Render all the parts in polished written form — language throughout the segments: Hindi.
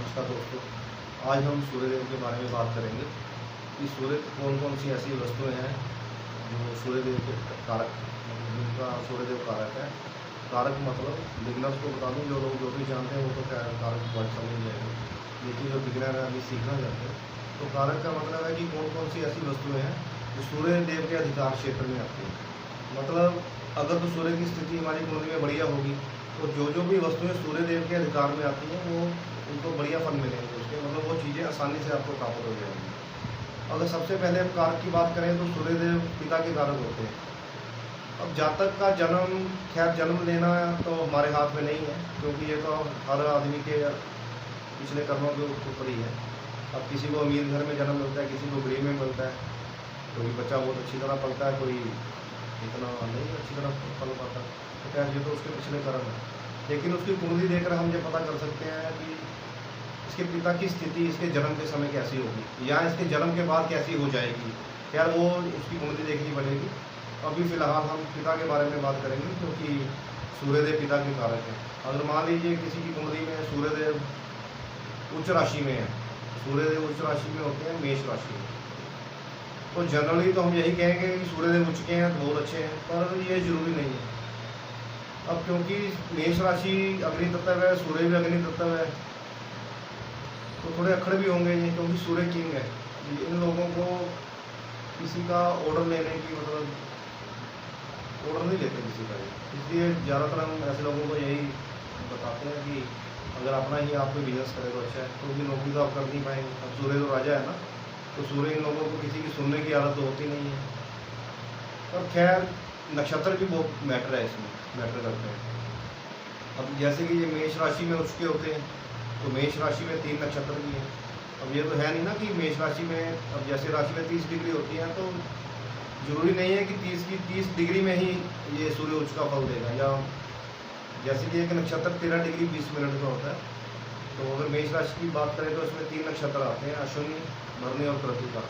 नमस्कार दोस्तों। आज हम सूर्यदेव के बारे में बात करेंगे कि सूर्य कौन कौन सी ऐसी वस्तुएं हैं जो सूर्यदेव के कारक जिनका सूर्यदेव कारक है। कारक मतलब बिगनर्स को बता दूं, जो लोग जो भी जानते हैं वो तो खैर कारक वर्ड समझ जाएंगे, लेकिन जो बिगनर है अभी सीखना चाहते हैं तो कारक का मतलब है कि कौन कौन सी ऐसी वस्तुएं हैं जो सूर्यदेव के अधिकार क्षेत्र में आती हैं। मतलब अगर तो सूर्य की स्थिति हमारी कुंडली में बढ़िया होगी तो जो भी वस्तुएं सूर्यदेव के अधिकार में आती हैं वो उनको बढ़िया फल मिलेंगे उसके, मतलब वो चीज़ें आसानी से आपको प्राप्त हो जाएंगी। अगर सबसे पहले हम कारक की बात करें तो सूर्यदेव पिता के कारक होते हैं। अब जातक का जन्म, खैर जन्म लेना तो हमारे हाथ में नहीं है, क्योंकि ये तो हर आदमी के पिछले कर्मों के ऊपर ही है। अब किसी को अमीर घर में जन्म मिलता है, किसी को गरीब में मिलता है, कोई बच्चा बहुत अच्छी तरह पलता है, कोई इतना नहीं अच्छी तरह पल पाता। तो क्या ये तो उसके पिछले कर्म है, लेकिन उसकी कुंडली देखकर हम ये पता कर सकते हैं कि इसके पिता की स्थिति इसके जन्म के समय कैसी होगी या इसके जन्म के बाद कैसी हो जाएगी। यार वो उसकी कुंडली देखनी पड़ेगी। अभी फ़िलहाल हम पिता के बारे में बात करेंगे, क्योंकि सूर्यदेव पिता के कारक हैं। अगर मान लीजिए किसी की कुंडली में सूर्यदेव उच्च राशि में है, सूर्यदेव उच्च राशि में होते हैं मेष राशि में, तो जनरली तो हम यही कहेंगे कि सूर्यदेव उच्च के हैं तो बहुत अच्छे हैं, पर ये जरूरी नहीं है। अब क्योंकि मेष राशि अग्नि तत्व है, सूर्य भी अग्नि तत्व है, तो थोड़े अखड़ भी होंगे ये, क्योंकि सूर्य किंग है। इन लोगों को किसी का ऑर्डर लेने की, मतलब ऑर्डर नहीं लेते किसी का, इसलिए ज़्यादातर हम ऐसे लोगों को यही बताते हैं कि अगर अपना ही आप कोई बिजनेस करे तो अच्छा है, क्योंकि नौकरी तो आप कर नहीं पाएंगे। अब सूर्य तो राजा है ना, तो सूर्य इन लोगों को किसी की सुनने की आदत तो होती नहीं है। और खैर नक्षत्र भी बहुत मैटर है, इसमें मैटर करते हैं। अब जैसे कि ये मेष राशि में उसके होते हैं, तो मेष राशि में 3 नक्षत्र भी हैं। अब ये तो है नहीं ना कि मेष राशि में, अब जैसे राशि में 30 डिग्री होती है तो ज़रूरी नहीं है कि 30 डिग्री में ही ये सूर्य उच्च का फल देगा। या जैसे कि एक नक्षत्र 13 डिग्री 20 मिनट का होता है, तो अगर मेष राशि की बात करें तो इसमें 3 नक्षत्र आते हैं, अश्विनी, भरणी और कृत्तिका।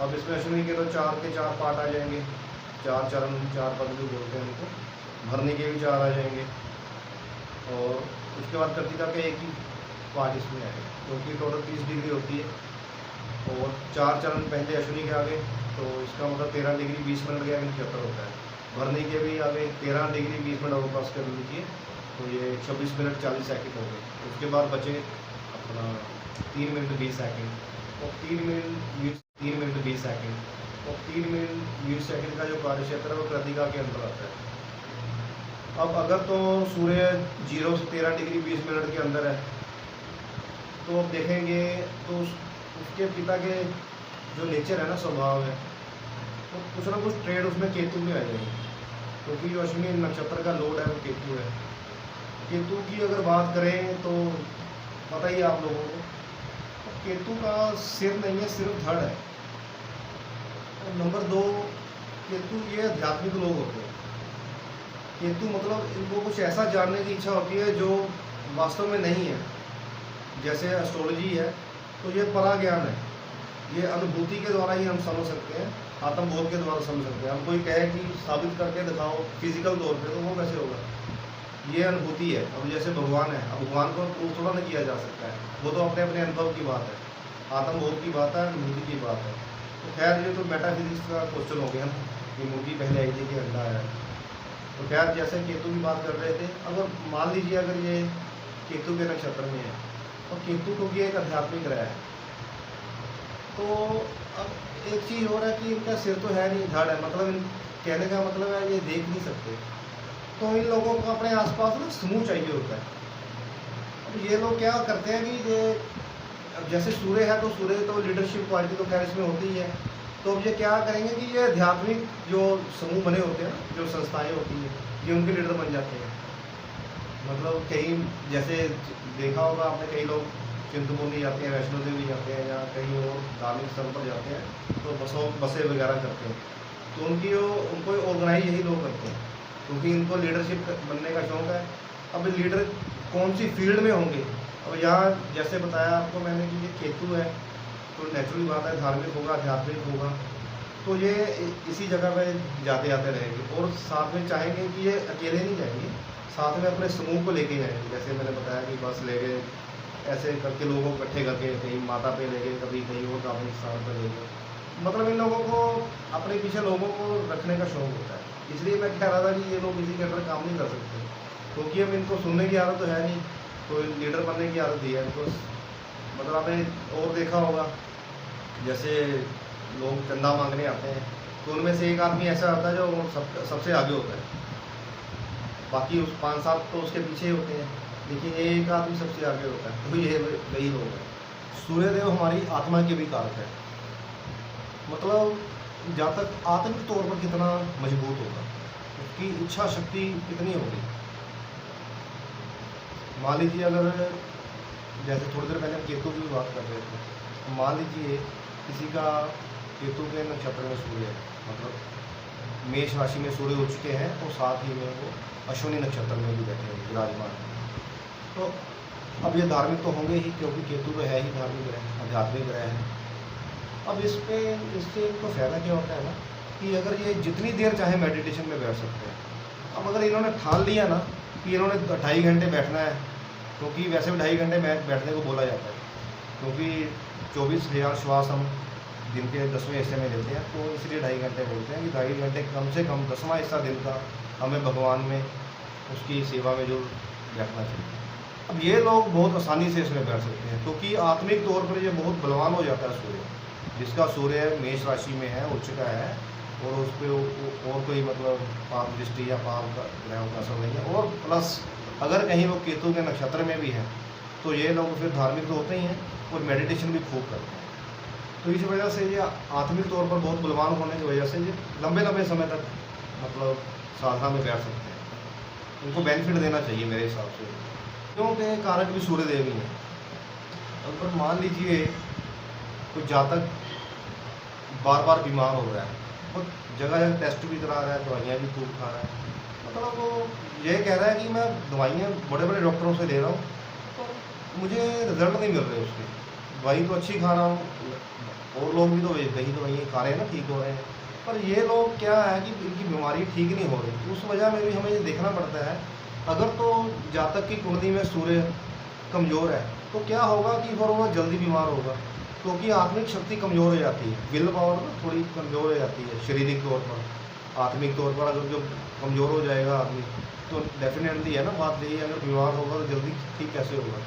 अब इसमें अश्विनी के तो 4 के 4 पार्ट आ जाएंगे, 4 चरण, 4 पद भी बोलते हैं उनको। भरने के भी 4 आ जाएंगे, और उसके बाद कृत्तिका के एक ही पार्ट इसमें आएगा, क्योंकि टोटल 30 डिग्री होती है। और 4 चरण पहले अश्विनी के आगे, तो इसका मतलब 13 डिग्री 20 मिनट का नक्षत्र होता है। भरने के भी आगे 13 डिग्री 20 मिनट अवकाश कर लीजिए, तो ये 26 मिनट 40 सेकंड हो गए। उसके बाद बचे अपना 3 मिनट 20 सेकंड, और 3 मिनट 20 सेकंड, और 3 मिनट 20 सेकंड का जो कार्यक्षेत्र है वो कृत्तिका के अंदर आता है। अब अगर तो सूर्य 0 से 13 डिग्री 20 मिनट के अंदर है, तो अब देखेंगे तो उसके पिता के जो नेचर है ना, स्वभाव है, तो कुछ ना कुछ ट्रेड उसमें केतु में आ जाएंगे, क्योंकि जो अश्विनी नक्षत्र का लोड है वो केतु है। केतु की अगर बात करें तो पता ही आप लोगों को, तो केतु का सिर नहीं है, सिर्फ धड़ है। और नंबर 2, केतु ये आध्यात्मिक लोग होते हैं। केतु मतलब इनको कुछ ऐसा जानने की इच्छा होती है जो वास्तव में नहीं है। जैसे एस्ट्रोलॉजी है तो ये परा ज्ञान है, ये अनुभूति के द्वारा ही हम समझ सकते हैं, आत्मबोध के द्वारा समझ सकते हैं। हम कोई कहे कि साबित करके दिखाओ फिजिकल तौर पे, तो वो कैसे होगा, ये अनुभूति है। अब जैसे भगवान है, अब भगवान को प्रूफ थोड़ा ना किया जा सकता है, वो तो अपने अपने अनुभव की बात है, आत्मबोध की बात है, अनुभूति की बात है। तो खैर ये तो मेटाफिजिक्स का क्वेश्चन हो गया ना, कि मुर्गी पहले आई थी कि अंडा आया। तो खैर जैसे केतु की बात कर रहे थे, अगर मान लीजिए अगर ये केतु के नक्षत्र में है, और केतु क्योंकि एक आध्यात्मिक ग्रह है, तो अब एक चीज़ और है कि इनका सिर तो है नहीं, धड़ है, मतलब कहने का मतलब है ये देख नहीं सकते। तो इन लोगों को अपने आसपास ना समूह चाहिए होता है। अब ये लोग क्या करते हैं कि ये, अब जैसे सूर्य है तो सूर्य तो लीडरशिप क्वालिटी तो खैर इसमें होती ही है। तो अब ये क्या करेंगे कि ये आध्यात्मिक जो समूह बने होते हैं, जो संस्थाएं होती हैं, ये उनके लीडर बन जाते हैं। मतलब कहीं जैसे देखा होगा आपने, कई लोग चिंतपूर्णी जाते हैं, वैष्णो देवी जाते हैं, या कहीं और धार्मिक स्थल पर जाते हैं, तो बसें वगैरह करते हैं, तो उनको ऑर्गेनाइज यही लोग करते हैं, क्योंकि इनको लीडरशिप बनने का शौक़ है। अब लीडर कौन सी फील्ड में होंगे, अब यहाँ जैसे बताया आपको मैंने कि ये केतु है, तो नेचुरली बात है धार्मिक होगा, आध्यात्मिक होगा, तो ये इसी जगह पे जाते आते रहेंगे। और साथ में चाहेंगे कि ये अकेले नहीं जाएंगे, साथ में अपने समूह को लेके जाएंगे। जैसे मैंने बताया कि बस ले गए, ऐसे करके लोगों को इकट्ठे करके कहीं माता पे ले गए, कभी कहीं और धार्मिक स्थान पर ले गए। मतलब इन लोगों को अपने पीछे लोगों को रखने का शौक होता है। इसलिए मैं कह रहा था कि ये लोग किसी के अंदर काम नहीं कर सकते, क्योंकि अब इनको सुनने की आदत तो है नहीं, तो लीडर बनने की आदत ही है इनको। मतलब आपने और देखा होगा, जैसे लोग चंदा मांगने आते हैं तो उनमें से एक आदमी ऐसा आता है जो सबसे आगे होता है, बाकी उस 5-7 तो उसके पीछे ही होते हैं, लेकिन ये एक आदमी सबसे आगे होता है। तो ये वही लोग हैं। सूर्यदेव हमारी आत्मा के भी कारक है। मतलब जहाँ तक आत्मिक तौर पर कितना मजबूत होगा, उसकी इच्छा शक्ति कितनी होगी। मान लीजिए अगर जैसे थोड़ी देर पहले हम केतु की भी बात कर रहे थे, तो मान लीजिए किसी का केतु के नक्षत्र में सूर्य है, मतलब मेष राशि में सूर्य उच्च के हैं और साथ ही में वो अश्विनी नक्षत्र में भी बैठे हैं, विराजमान हैं। तो अब ये धार्मिक तो होंगे ही, क्योंकि केतु तो है ही धार्मिक ग्रह, आध्यात्मिक ग्रह है। अब इससे इनको फ़ायदा क्या होता है ना, कि अगर ये जितनी देर चाहे मेडिटेशन में बैठ सकते हैं। अब अगर इन्होंने ठान लिया ना कि इन्होंने 2.5 घंटे बैठना है, क्योंकि वैसे भी 2.5 घंटे बैठने को बोला जाता है, क्योंकि 24,000 श्वास हम दिन के 10वें हिस्से में लेते हैं, तो इसलिए 2.5 घंटे बोलते हैं कि 2.5 घंटे कम से कम 10वां हिस्सा दिन का हमें भगवान में उसकी सेवा में जो बैठना चाहिए। अब ये लोग बहुत आसानी से इसमें बैठ सकते हैं, क्योंकि आत्मिक तौर पर ये बहुत बलवान हो जाता है सूर्य। जिसका सूर्य मेष राशि में है, उच्च का है, और उस पर और कोई मतलब पाप दृष्टि या पाप का ग्रहों का असर नहीं है, और प्लस अगर कहीं वो केतु के नक्षत्र में भी है, तो ये लोग फिर धार्मिक तो होते ही हैं और मेडिटेशन भी खूब करते हैं। तो इस वजह से ये आत्मिक तौर पर बहुत बलवान होने की वजह से ये लंबे लंबे समय तक मतलब साधना में बैठ सकते हैं। उनको बेनिफिट देना चाहिए मेरे हिसाब से, क्योंकि कारक भी सूर्यदेव ही हैं। अगर मान लीजिए कोई जातक बार बार बीमार हो रहा है, वो जगह जगह टेस्ट भी करा रहा है, दवाइयाँ भी खूब खा रहा है, मतलब वो ये कह रहा है कि मैं दवाइयाँ बड़े बड़े डॉक्टरों से ले रहा हूँ, तो मुझे रिजल्ट नहीं मिल रहे उसके। दवाई तो अच्छी खा रहा हूँ, और लोग भी तो वही दवाइयाँ खा रहे हैं ना, ठीक हो रहे हैं, पर ये लोग क्या है कि इनकी बीमारी ठीक नहीं हो रही। उस वजह में भी हमें ये देखना पड़ता है, अगर तो जातक की कुंडली में सूर्य कमज़ोर है, तो क्या होगा कि फिर वो जल्दी बीमार होगा, क्योंकि आत्मिक शक्ति कमज़ोर हो जाती है, विल पावर थोड़ी कमज़ोर हो जाती है शारीरिक तौर पर। आत्मिक तौर पर अगर जो कमज़ोर हो जाएगा आदमी, तो डेफिनेटली है ना बात यही, अगर बीमार होगा तो जल्दी ठीक कैसे होगा।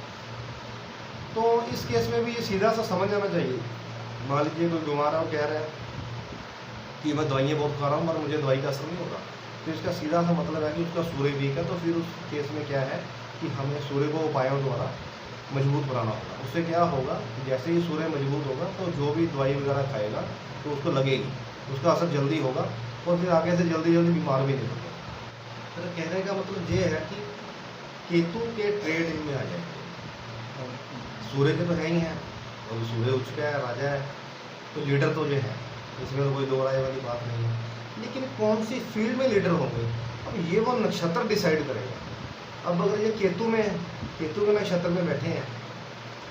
तो इस केस में भी ये सीधा सा समझ आना चाहिए। मान लीजिए कोई बीमार है और कह रहा है कि मैं दवाइयाँ बहुत खा रहा हूँ पर मुझे दवाई का असर नहीं होगा, तो इसका सीधा सा मतलब है कि उसका सूर्य वीक है। तो फिर उस केस में क्या है कि हमें सूर्य को उपायों द्वारा मजबूत बनाना होगा। उससे क्या होगा कि जैसे ही सूर्य मजबूत होगा, तो जो भी दवाई वगैरह खाएगा तो उसको लगेगी, उसका असर जल्दी होगा, और फिर आगे से जल्दी जल्दी बीमार भी नहीं होगा। तो कहने का मतलब ये है कि केतु के ट्रेड इनमें आ जाएंगे। सूर्य के तो है ही हैं, और सूर्य उच्च का है, राजा है, तो लीडर तो ये है, इसमें तो कोई दो राय वाली बात नहीं है। लेकिन कौन सी फील्ड में लीडर होंगे, अब ये वो नक्षत्र डिसाइड करेगा। अब अगर ये केतु में, केतु के नक्षत्र में बैठे हैं,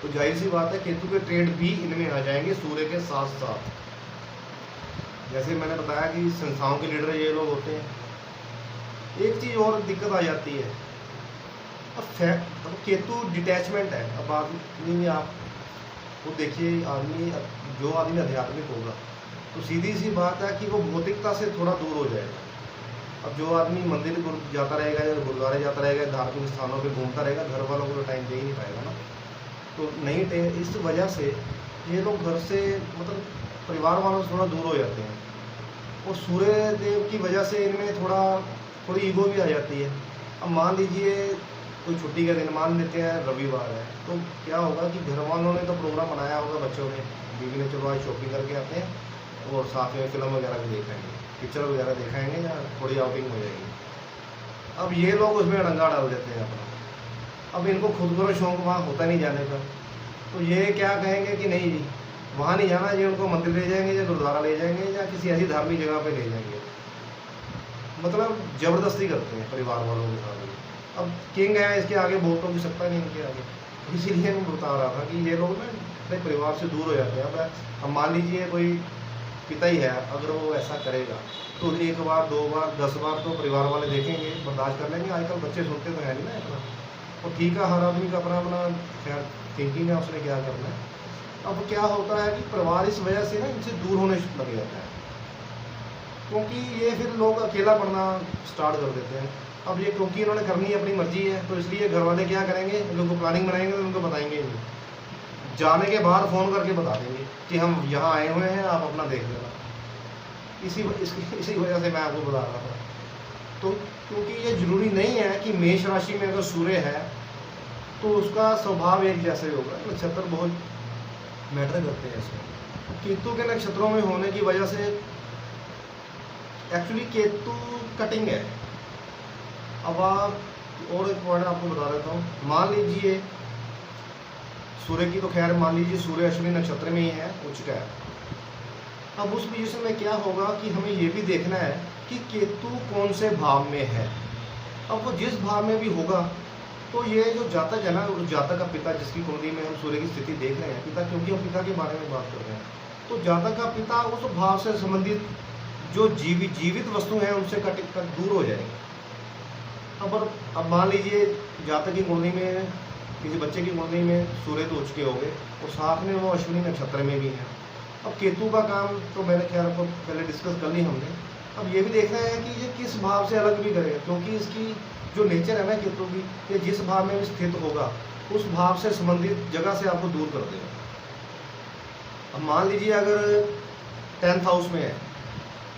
तो जाहिर सी बात है केतु के ट्रेड भी इनमें आ जाएंगे सूर्य के साथ साथ। जैसे मैंने बताया कि संस्थाओं के लीडर ये लोग होते हैं। एक चीज़ और दिक्कत आ जाती है, अब केतु डिटैचमेंट है। अब आदमी आप वो देखिए, आदमी जो आदमी आध्यात्मिक होगा, तो सीधी सी बात है कि वो भौतिकता से थोड़ा दूर हो जाएगा। अब जो आदमी मंदिर जाता रहेगा या गुरुद्वारे जाता रहेगा, धार्मिक स्थानों पे घूमता रहेगा, घर वालों को तो टाइम दे ही नहीं पाएगा ना। तो नहीं, इस वजह से ये लोग घर से मतलब परिवार वालों से थोड़ा दूर हो जाते हैं, और सूर्य देव की वजह से इनमें थोड़ी ईगो भी आ जाती है। अब मान लीजिए कोई छुट्टी का दिन, मान लेते हैं रविवार है, तो क्या होगा कि घर वालों ने तो प्रोग्राम बनाया होगा, बच्चों ने, बीवी ने, चलो आज शॉपिंग करके आते हैं और साथ में फिल्म वगैरह भी देखेंगे, पिक्चर वगैरह दिखाएंगे या थोड़ी आउटिंग हो जाएगी। अब ये लोग उसमें अड़ंगा डाल देते हैं अपना। अब इनको खुद को शौक वहाँ होता नहीं जाने का, तो ये क्या कहेंगे कि नहीं जी वहाँ नहीं जाना, ये उनको मंदिर ले जाएंगे या गुरुद्वारा ले जाएंगे या किसी ऐसी धार्मिक जगह पे ले जाएंगे। मतलब ज़बरदस्ती करते हैं परिवार वालों के साथ। अब किंग है, इसके आगे बोल तो भी सकता नहीं इनके आगे। इसीलिए मैं बता रहा था कि ये लोग ना अपने परिवार से दूर हो जाते हैं। अब मान लीजिए कोई पिता ही है, अगर वो ऐसा करेगा तो 1 बार 2 बार 10 बार तो परिवार वाले देखेंगे, बर्दाश्त कर लेंगे। आजकल बच्चे सुनते तो है नहीं ना इतना। और ठीक है, हर आदमी का अपना अपना खैर थिंकिंग है उसने क्या करना है। अब क्या होता है कि परिवार इस वजह से ना इनसे दूर होने लग जाता है, क्योंकि ये फिर लोग अकेला पढ़ना स्टार्ट कर देते हैं। अब ये क्योंकि इन्होंने करनी अपनी मर्जी है, तो इसलिए घर वाले क्या करेंगे, उनको प्लानिंग बनाएंगे तो उनको बताएंगे नहीं, जाने के बाद फ़ोन करके बता देंगे कि हम यहाँ आए हुए हैं, आप अपना देख लेना। इसी वजह से मैं आपको बता रहा था। तो क्योंकि ये ज़रूरी नहीं है कि मेष राशि में अगर सूर्य है तो उसका स्वभाव एक जैसा ही होगा, नक्षत्र बहुत मैटर करते हैं इसमें। केतु के नक्षत्रों में होने की वजह से एक्चुअली केतु कटिंग है। अब आप और एक पॉइंट आपको बता देता हूँ, मान लीजिए सूर्य की तो खैर मान लीजिए सूर्य अश्विनी नक्षत्र में ही है, उच्च का है। अब उस पोजीशन में क्या होगा कि हमें ये भी देखना है कि केतु कौन से भाव में है। अब वो जिस भाव में भी होगा तो ये जो जातक है ना, उस जातक का पिता जिसकी कुंडली में हम सूर्य की स्थिति देख रहे हैं, पिता क्योंकि हम पिता के बारे में बात कर रहे हैं, तो जातक का पिता उस भाव से संबंधित जो जीवित वस्तु हैं उनसे कट दूर हो जाएंगे। अब मान लीजिए जातक की कुंडली में, किसी बच्चे की कुंडली में सूर्य तो उच्च के हो गए और साथ में वो अश्विनी नक्षत्र में भी है। अब केतु का काम तो मैंने ख्याल आपको पहले डिस्कस कर ली हमने। अब ये भी देखना है कि ये किस भाव से अलग भी करेगा, क्योंकि इसकी जो नेचर है ना केतु की, ये जिस भाव में भी स्थित होगा उस भाव से संबंधित जगह से आपको दूर कर देगा। अब मान लीजिए अगर 10th हाउस में है,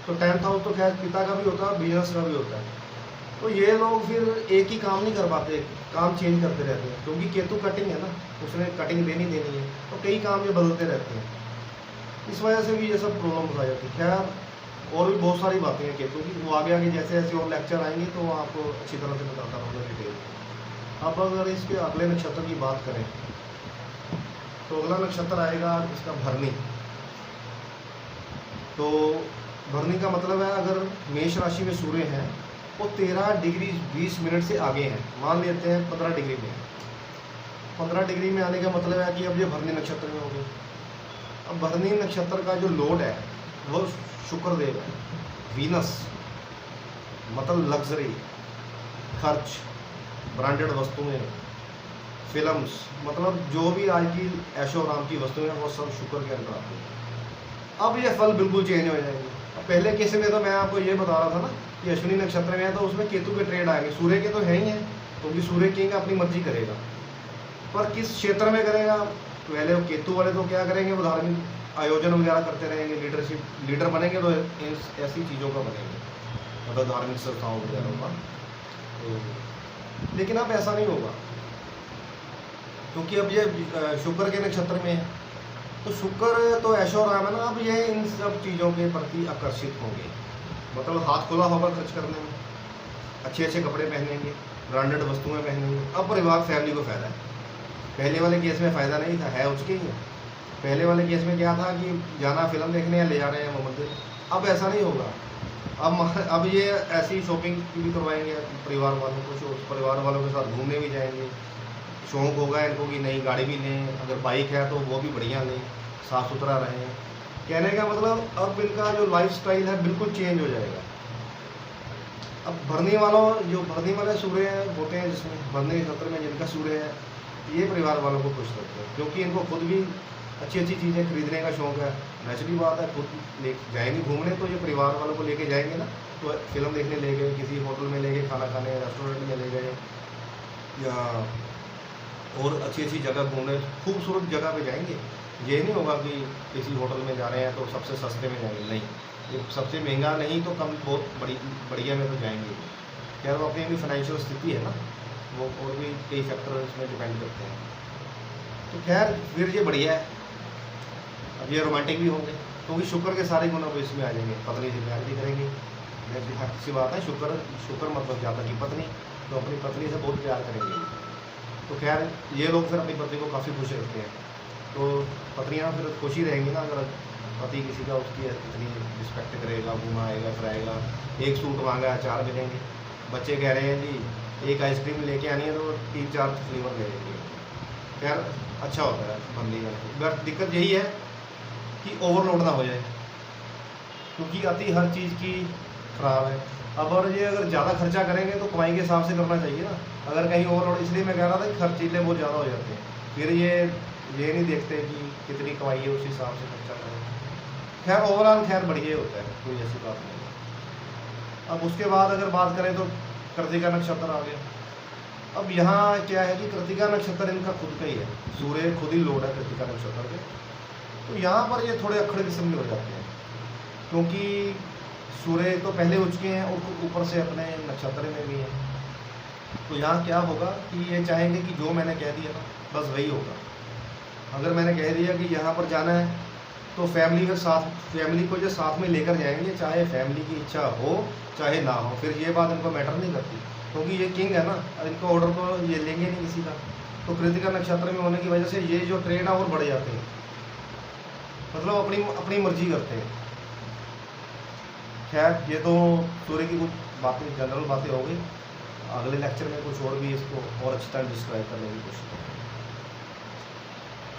तो 10th हाउस तो खैर पिता का भी होता है, बिजनेस का भी होता है, तो ये लोग फिर एक ही काम नहीं कर पाते, काम चेंज करते रहते हैं, क्योंकि केतु कटिंग है ना, उसने कटिंग देनी है, तो कई काम ये बदलते रहते हैं। इस वजह से भी ये सब प्रॉब्लम आ जाती है। खैर और भी बहुत सारी बातें हैं केतु की, वो आगे जैसे जैसे और लेक्चर आएंगे तो आपको अच्छी तरह से बताता रहूँगा डिटेल। अब अगर इसके अगले नक्षत्र की बात करें तो अगला नक्षत्र आएगा इसका भरनी। तो भरनी का मतलब है अगर मेष राशि में सूर्य है वो 13 डिग्री 20 मिनट से आगे हैं, मान लेते हैं 15 डिग्री में। 15 डिग्री में आने का मतलब है कि अब ये भरनी नक्षत्र में हो गए। अब भरनी नक्षत्र का जो लोड है वो शुक्रदेव है, वीनस, मतलब लग्जरी, खर्च, ब्रांडेड वस्तुएं, फिल्म्स, मतलब जो भी आज की ऐशो आराम की वस्तुएं हैं वो सब शुक्र के अंदर आती हैं। अब ये फल बिल्कुल चेंज हो जाएंगे। पहले केस में तो मैं आपको ये बता रहा था ना कि अश्विनी नक्षत्र में है तो उसमें केतु के ट्रेड आएंगे, सूर्य के तो है ही हैं, क्योंकि सूर्य किंग अपनी मर्जी करेगा, पर किस क्षेत्र में करेगा। पहले वो केतु वाले तो क्या करेंगे, वो धार्मिक आयोजन वगैरह करते रहेंगे, लीडर बनेंगे तो ऐसी चीज़ों का बनेंगे, मतलब धार्मिक संस्थाओं वगैरह का। तो लेकिन अब ऐसा नहीं होगा, क्योंकि अब ये शुक्र के नक्षत्र में है, तो शुक्र तो ऐशो राम है ना, अब ये इन सब चीज़ों के प्रति आकर्षित होंगे, मतलब हाथ खुला होगा खर्च करने में, अच्छे अच्छे कपड़े पहनेंगे, ब्रांडेड वस्तुएं पहनेंगे। अब परिवार फैमिली को फ़ायदा है। पहले वाले केस में फ़ायदा नहीं था, है उसके ही है। पहले वाले केस में क्या था कि जाना फिल्म देखने या ले जा रहे हैं वो मंदिर, अब ऐसा नहीं होगा। अब ये ऐसी शॉपिंग भी करवाएंगे परिवार वालों को, परिवार वालों के साथ घूमने भी जाएंगे, शौक होगा इनको कि नई गाड़ी भी लें, अगर बाइक है तो वो भी बढ़िया लें, साफ़ सुथरा रहें। कहने का मतलब अब इनका जो लाइफस्टाइल है बिल्कुल चेंज हो जाएगा। अब भरनी वाले सूर्य होते हैं, जिसमें भरनी नक्षत्र में जिनका सूर्य है, ये परिवार वालों को खुश करते हैं, क्योंकि इनको खुद भी अच्छी अच्छी चीज़ें खरीदने का शौक़ है। नेचुरली बात है, खुद ले जाएंगे घूमने तो ये परिवार वालों को लेके जाएंगे ना, तो फिल्म देखने ले गए, किसी होटल में ले गए, खाना खाने रेस्टोरेंट में ले गए, या और अच्छी अच्छी जगह घूमने, खूबसूरत जगह पे जाएंगे। ये नहीं होगा कि किसी होटल में जा रहे हैं तो सबसे सस्ते में जाएंगे, नहीं, ये सबसे महंगा नहीं तो कम बहुत बढ़िया में तो जाएंगे। क्या वो अपनी फाइनेंशियल स्थिति है ना, वो और भी कई फैक्टर इसमें डिपेंड करते हैं। तो खैर फिर ये बढ़िया है। अब ये रोमांटिक भी होंगे, क्योंकि शुक्र के सारे गुण अब इसमें आ जाएंगे। पत्नी से प्यार भी करेंगे, अच्छी बात है, शुक्र मतलब जातक की पत्नी, तो अपनी पत्नी से बहुत प्यार करेंगे। तो खैर ये लोग फिर अपनी पत्नी को काफ़ी खुश रखते हैं, तो पत्नियाँ फिर खुश ही रहेंगी ना अगर पति किसी का उसकी इतनी रिस्पेक्ट करेगा, घूमा आएगा फिर आएगा। एक सूट मांगा है 4 मिलेंगे, बच्चे कह रहे हैं जी एक आइसक्रीम लेके आनी है तो 3-4 फ्लेवर ले लेंगे। खैर अच्छा होता है बंदी का, बट दिक्कत यही है कि ओवरलोड ना हो जाए, क्योंकि अति हर चीज़ की खराब है। अब और ये अगर ज़्यादा खर्चा करेंगे तो कमाई के हिसाब से करना चाहिए ना, अगर कहीं ओवरलोड, इसलिए मैं कह रहा था कि खर्चीले बहुत ज़्यादा हो जाते हैं। फिर ये नहीं देखते कि कितनी कमाई है, उस हिसाब से खर्चा करें। खैर ओवरऑल खैर बढ़िया होता है, कोई ऐसी बात नहीं है। अब उसके बाद अगर बात करें तो कृतिका नक्षत्र आ गया। अब यहाँ क्या है कि कृतिका नक्षत्र इनका खुद का ही है, सूर्य खुद ही लोड है कृतिका नक्षत्र के। तो यहाँ पर ये थोड़े अखड़ किस्म के हो जाते हैं, क्योंकि सूर्य तो पहले उठ चुके हैं और ऊपर से अपने नक्षत्र में भी हैं। तो यहाँ क्या होगा कि ये चाहेंगे कि जो मैंने कह दिया ना बस वही होगा। अगर मैंने कह दिया कि यहाँ पर जाना है तो फैमिली को जो साथ में लेकर जाएंगे, चाहे फैमिली की इच्छा हो चाहे ना हो, फिर ये बात इनको मैटर नहीं करती, क्योंकि ये किंग है ना, इनको ऑर्डर तो ये लेंगे नहीं किसी का। तो कृतिका नक्षत्र में होने की वजह से ये जो ट्रेड है और बढ़ जाते हैं, मतलब अपनी अपनी मर्जी करते हैं। खैर ये तो सूर्य की कुछ बातें, जनरल बातें हो गई। अगले लेक्चर में कुछ और भी इसको और अच्छी तरह डिस्क्राइब करने की कोशिश करेंगे।